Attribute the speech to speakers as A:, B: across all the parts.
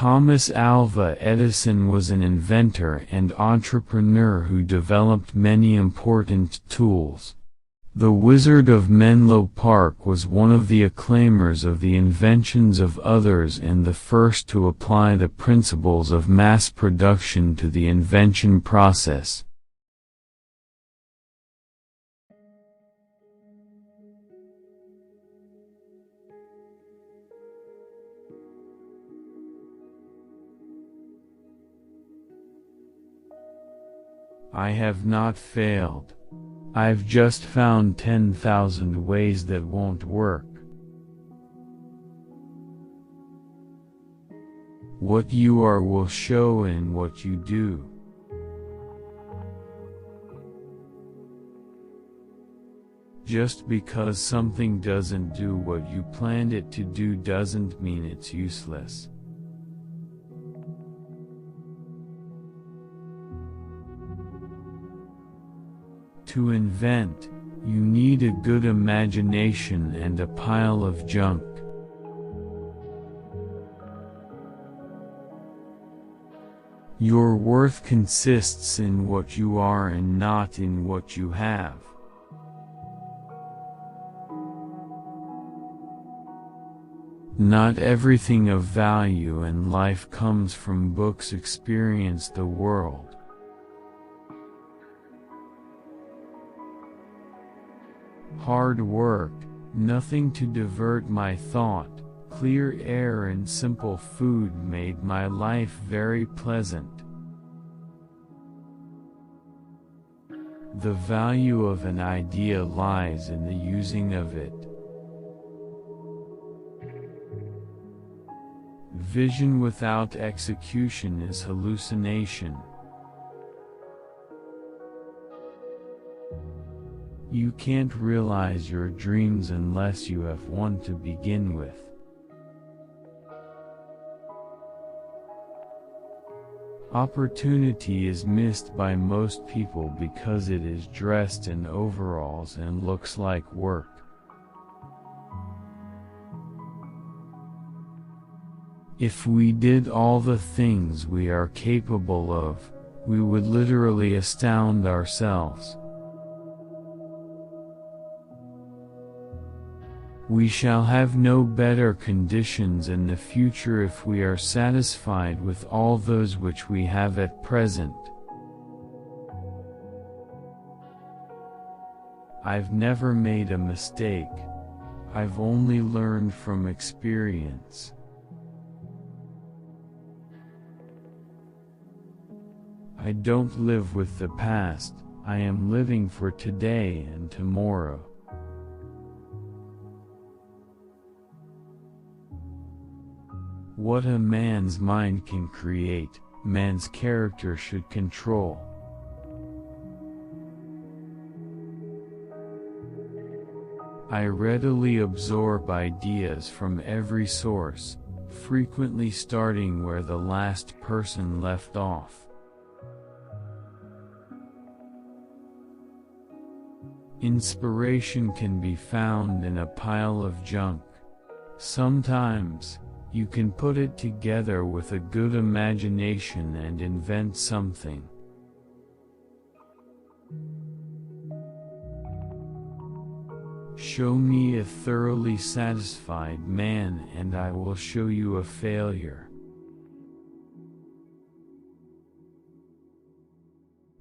A: Thomas Alva Edison was an inventor and entrepreneur who developed many important tools. The Wizard of Menlo Park was one of the acclaimers of the inventions of others and the first to apply the principles of mass production to the invention process. I have not failed. I've just found 10,000 ways that won't work. What you are will show in what you do. Just because something doesn't do what you planned it to do doesn't mean it's useless. To invent, you need a good imagination and a pile of junk. Your worth consists in what you are and not in what you have. Not everything of value in life comes from books. Experience the world. Hard work, nothing to divert my thought, clear air and simple food made my life very pleasant. The value of an idea lies in the using of it. Vision without execution is hallucination. You can't realize your dreams unless you have one to begin with. Opportunity is missed by most people because it is dressed in overalls and looks like work. If we did all the things we are capable of, we would literally astound ourselves. We shall have no better conditions in the future if we are satisfied with all those which we have at present. I've never made a mistake. I've only learned from experience. I don't live with the past, I am living for today and tomorrow. What a man's mind can create, man's character should control. I readily absorb ideas from every source, frequently starting where the last person left off. Inspiration can be found in a pile of junk. Sometimes, you can put it together with a good imagination and invent something. Show me a thoroughly satisfied man and I will show you a failure.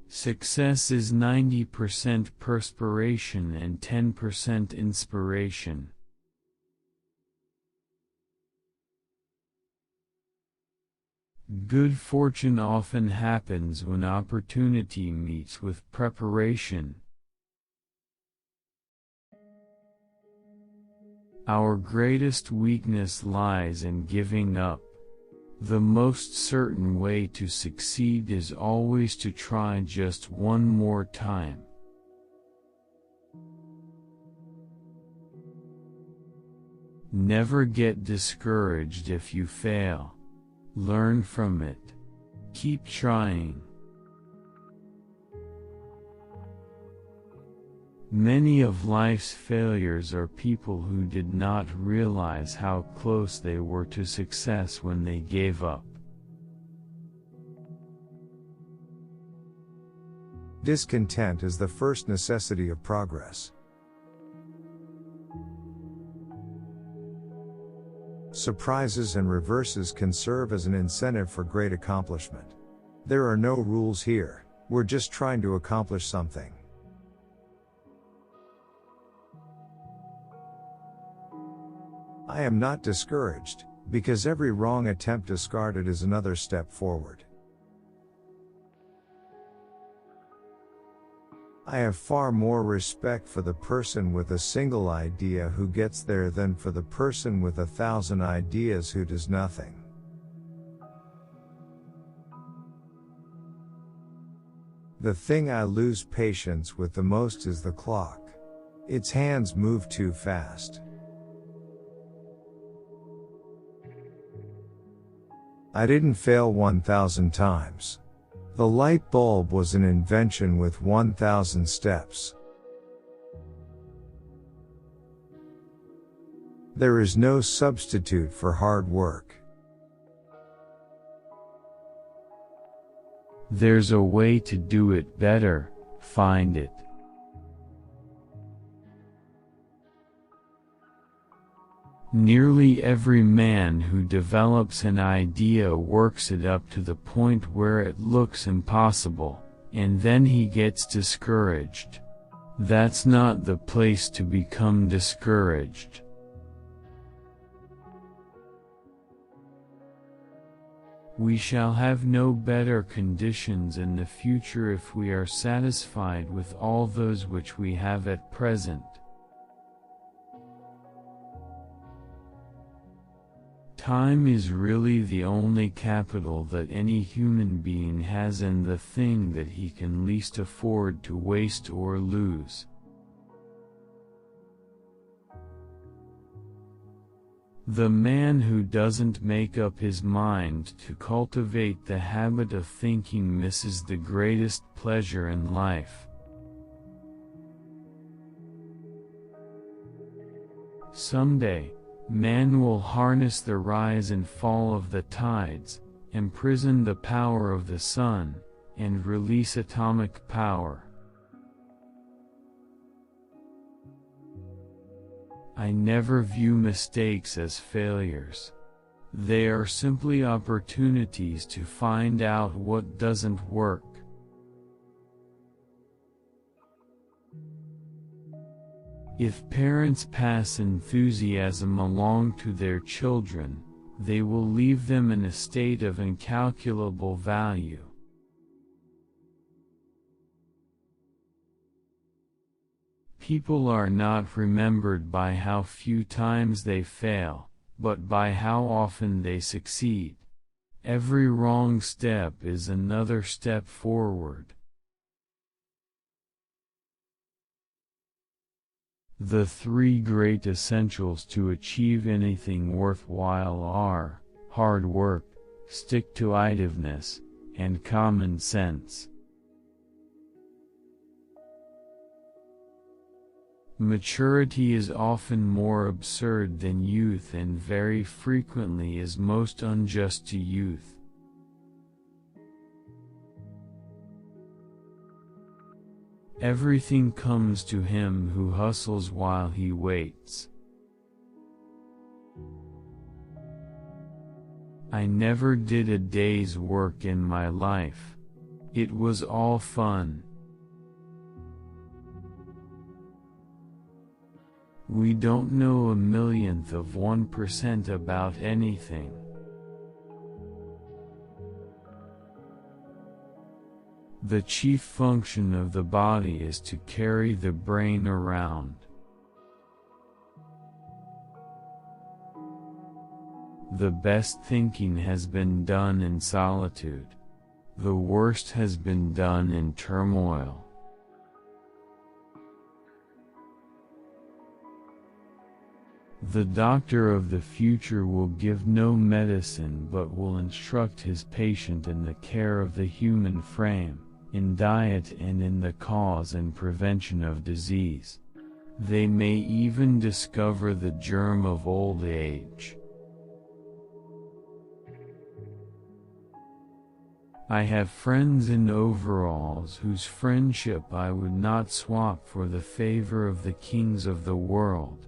A: Success is 90% perspiration and 10% inspiration. Good fortune often happens when opportunity meets with preparation. Our greatest weakness lies in giving up. The most certain way to succeed is always to try just one more time. Never get discouraged if you fail. Learn from it. Keep trying. Many of life's failures are people who did not realize how close they were to success when they gave up.
B: Discontent is the first necessity of progress. Surprises and reverses can serve as an incentive for great accomplishment. There are no rules here, we're just trying to accomplish something. I am not discouraged, because every wrong attempt discarded is another step forward. I have far more respect for the person with a single idea who gets there than for the person with 1,000 ideas who does nothing. The thing I lose patience with the most is the clock. Its hands move too fast. I didn't fail 1,000 times. The light bulb was an invention with 1,000 steps. There is no substitute for hard work.
A: There's a way to do it better, find it. Nearly every man who develops an idea works it up to the point where it looks impossible, and then he gets discouraged. That's not the place to become discouraged. We shall have no better conditions in the future if we are satisfied with all those which we have at present. Time is really the only capital that any human being has and the thing that he can least afford to waste or lose. The man who doesn't make up his mind to cultivate the habit of thinking misses the greatest pleasure in life. Someday, man will harness the rise and fall of the tides, imprison the power of the sun, and release atomic power. I never view mistakes as failures. They are simply opportunities to find out what doesn't work. If parents pass enthusiasm along to their children, they will leave them in a state of incalculable value. People are not remembered by how few times they fail, but by how often they succeed. Every wrong step is another step forward. The three great essentials to achieve anything worthwhile are hard work, stick-to-itiveness, and common sense. Maturity is often more absurd than youth and very frequently is most unjust to youth. Everything comes to him who hustles while he waits. I never did a day's work in my life. It was all fun. We don't know 1/millionth% about anything. The chief function of the body is to carry the brain around. The best thinking has been done in solitude. The worst has been done in turmoil. The doctor of the future will give no medicine but will instruct his patient in the care of the human frame, in diet and in the cause and prevention of disease. They may even discover the germ of old age. I have friends in overalls whose friendship I would not swap for the favor of the kings of the world.